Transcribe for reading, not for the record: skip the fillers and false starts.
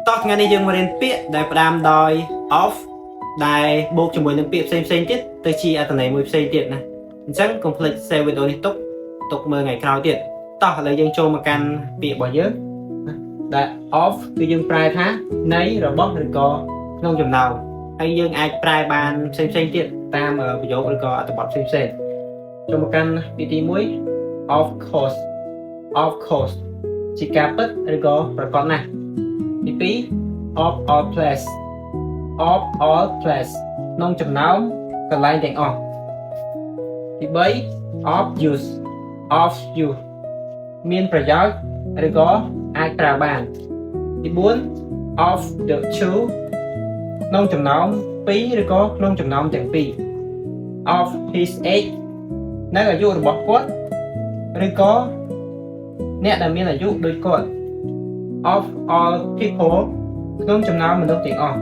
តោះថ្ងៃនេះយើងមករៀនពាក្យដែលផ្ដើមដោយ of ដែលបូកជាមួយនឹងពាក្យផ្សេងទៀតទៅជាអត្ថន័យមួយផ្សេងទៀតណាអញ្ចឹងកុំភ្លេច save វីដេអូនេះទុកមើលថ្ងៃក្រោយទៀតតោះឥឡូវយើងចូលមកកាន់ពាក្យរបស់យើងដែល of គឺយើងប្រែថានៃរបស់ឬក៏ក្នុងចំណោមហើយយើងអាចប្រែបានផ្សេងទៀតតាមប្រយោគឬក៏អត្ថបទផ្សេងចូលមកកាន់ពាក្យទី1 of course ជាការពិតឬក៏ប្រកបណាស់ទី2 of all place ក្នុងចំណោមកន្លែងទាំងអស់ទី3 of use មានប្រយោជន៍ឬក៏អាចប្រើបានទី4 of the two ក្នុងចំណោម2ឬក៏ក្នុងចំណោមទាំងពីរ of his age នៅអាយុរបស់គាត់ឬក៏អ្នកដែលមានអាយុដូចគាត់ of all people ក្នុងចំណោមមនុស្សទាំងអស់